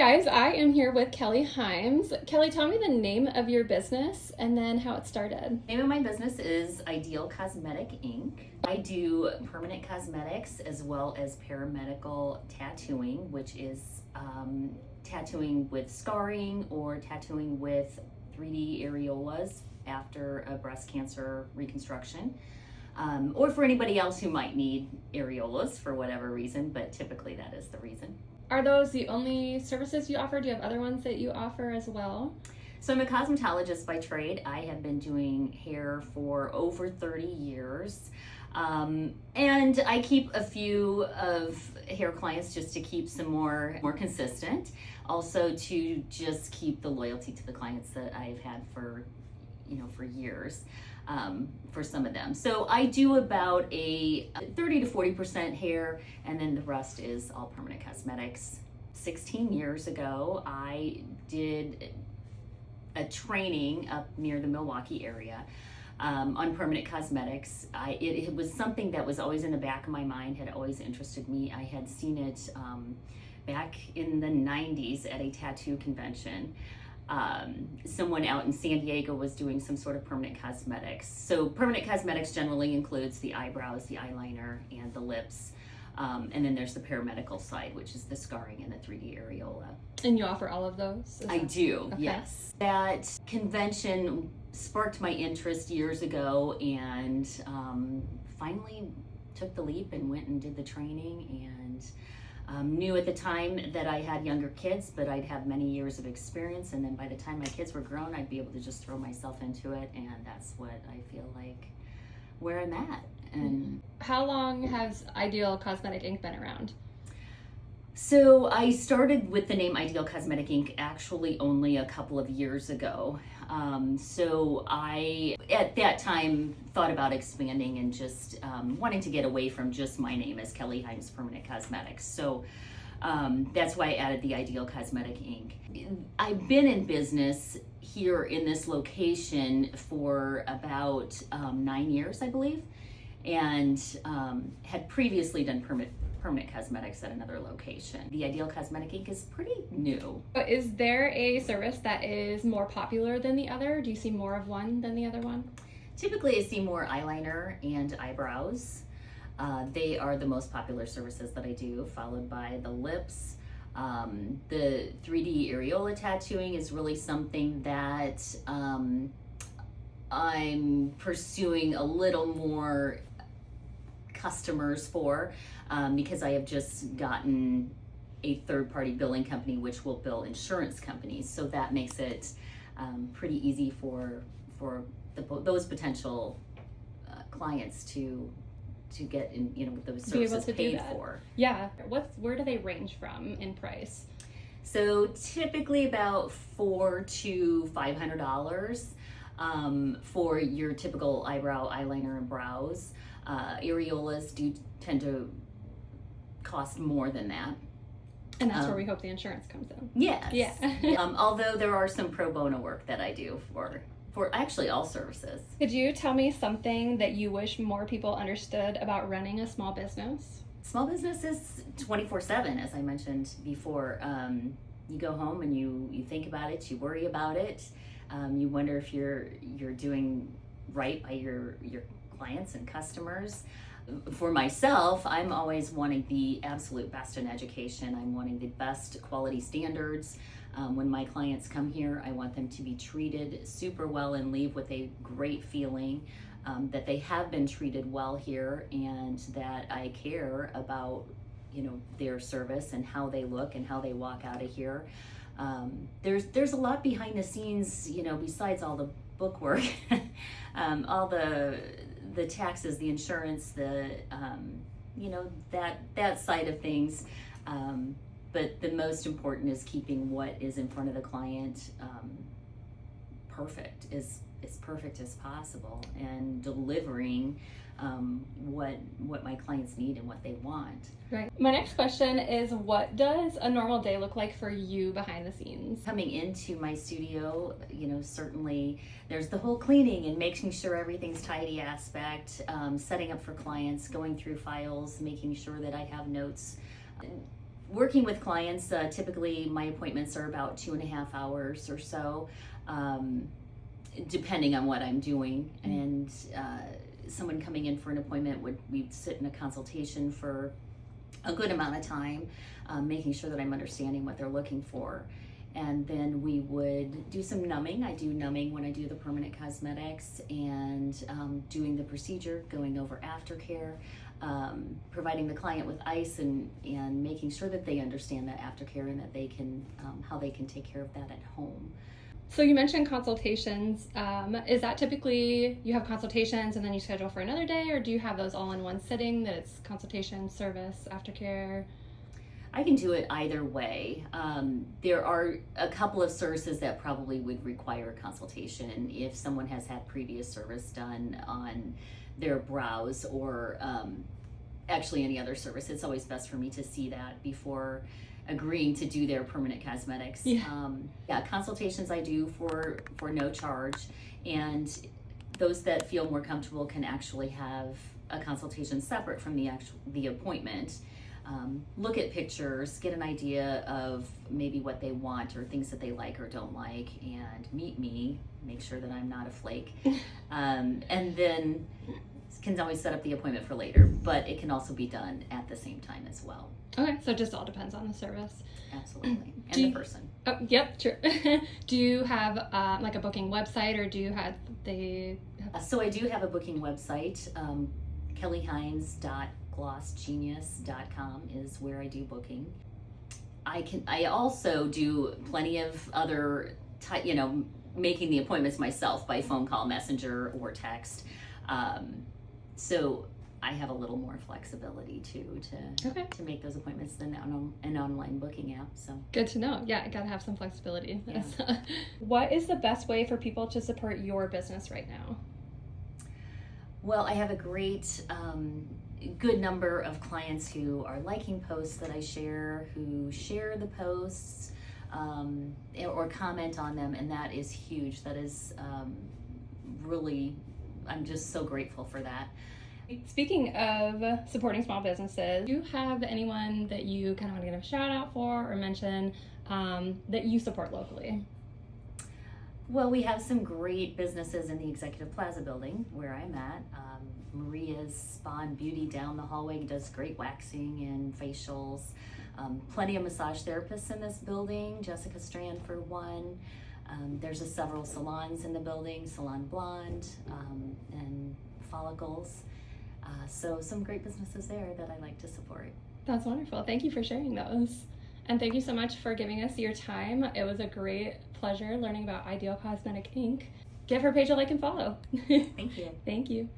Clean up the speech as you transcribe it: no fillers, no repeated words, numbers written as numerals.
guys, I am here with Kelly Himes. Kelly, tell me the name of your business and then how it started. The name of my business is Ideal Cosmetic Inc. I do permanent cosmetics as well as paramedical tattooing, which is tattooing with scarring or tattooing with 3D areolas after a breast cancer reconstruction. Or for anybody else who might need areolas for whatever reason, but typically that is the reason. Are those the only services you offer? Do you have other ones that you offer as well? So I'm a cosmetologist by trade. I have been doing hair for over 30 years. And I keep a few of hair clients just to keep some more consistent. Also to just keep the loyalty to the clients that I've had for years. For some of them. So I do about a 30 to 40% hair, and then the rest is all permanent cosmetics. 16 years ago, I did a training up near the Milwaukee area on permanent cosmetics. It was something that was always in the back of my mind, had always interested me. I had seen it back in the 90s at a tattoo convention. Someone out in San Diego was doing some sort of permanent cosmetics. So permanent cosmetics generally includes the eyebrows, the eyeliner, and the lips. And then there's the paramedical side, which is the scarring and the 3D areola. And you offer all of those? I do, okay. Yes. That convention sparked my interest years ago, and finally took the leap and went and did the training, and knew at the time that I had younger kids, but I'd have many years of experience, and then by the time my kids were grown, I'd be able to just throw myself into it, and that's what I feel like where I'm at. And how long has Ideal Cosmetic Inc. been around? So I started with the name Ideal Cosmetic Inc. actually only a couple of years ago. So I, at that time, thought about expanding and just wanting to get away from just my name as Kelly Himes Permanent Cosmetics. So that's why I added the Ideal Cosmetic Inc. I've been in business here in this location for about 9 years, I believe, and had previously done permanent cosmetics at another location. The Ideal Cosmetic Inc. is pretty new. Is there a service that is more popular than the other? Do you see more of one than the other one? Typically, I see more eyeliner and eyebrows. They are the most popular services that I do, followed by the lips. The 3D areola tattooing is really something that I'm pursuing a little more customers for, because I have just gotten a third-party billing company which will bill insurance companies, so that makes it pretty easy for those potential clients to get those services paid for. Yeah. Where do they range from in price? So typically about $400 to $500 for your typical eyebrow, eyeliner, and brows. Areolas do tend to cost more than that. And that's where we hope the insurance comes in. Yes. Yeah. Although there are some pro bono work that I do for actually all services. Could you tell me something that you wish more people understood about running a small business? Small business is 24/7, as I mentioned before. You go home and you think about it, you worry about it, you wonder if you're doing right by your clients and customers. For myself, I'm always wanting the absolute best in education. I'm wanting the best quality standards. When my clients come here, I want them to be treated super well and leave with a great feeling that they have been treated well here, and that I care about their service and how they look and how they walk out of here. There's a lot behind the scenes, besides all the bookwork, all the taxes, the insurance, that side of things. But the most important is keeping what is in front of the client perfect as perfect as possible, and delivering what my clients need and what they want. Right. My next question is, what does a normal day look like for you behind the scenes? Coming into my studio, certainly there's the whole cleaning and making sure everything's tidy aspect, setting up for clients, going through files, making sure that I have notes. working with clients, typically my appointments are about 2.5 hours or so, depending on what I'm doing. And someone coming in for an appointment we'd sit in a consultation for a good amount of time, making sure that I'm understanding what they're looking for. And then we would do some numbing. I do numbing when I do the permanent cosmetics, and doing the procedure, going over aftercare, providing the client with ice, and making sure that they understand that aftercare and that they can, how they can take care of that at home. So you mentioned consultations. Is that typically you have consultations and then you schedule for another day, or do you have those all in one sitting, that it's consultation, service, aftercare? I can do it either way. There are a couple of services that probably would require a consultation if someone has had previous service done on their brows, or actually any other service. It's always best for me to see that before agreeing to do their permanent cosmetics. Yeah, consultations I do for no charge, and those that feel more comfortable can actually have a consultation separate from the appointment. Look at pictures, get an idea of maybe what they want or things that they like or don't like, and meet me, make sure that I'm not a flake. And then can always set up the appointment for later, but it can also be done at the same time as well. Okay, so it just all depends on the service. Absolutely, and the person. Oh, yep, true. Do you have like a booking website, or do you have So I do have a booking website. kellyhimes.glossgenius.com is where I do booking. I also do plenty of other making the appointments myself by phone call, messenger, or text. So I have a little more flexibility too to make those appointments than an online booking app. So good to know. Yeah, I gotta have some flexibility. Yeah. What is the best way for people to support your business right now? Well, I have a great, good number of clients who are liking posts that I share, who share the posts or comment on them, and that is huge. That is really, I'm just so grateful for that. Speaking of supporting small businesses, do you have anyone that you kind of want to give a shout out for or mention that you support locally? Well, we have some great businesses in the Executive Plaza building where I'm at. Maria's Spa and Beauty down the hallway does great waxing and facials. Plenty of massage therapists in this building, Jessica Strand for one. There's several salons in the building, Salon Blonde and Follicles. So some great businesses there that I like to support. That's wonderful. Thank you for sharing those. And thank you so much for giving us your time. It was a great pleasure learning about Ideal Cosmetic Inc. Give her page a like and follow. Thank you. Thank you.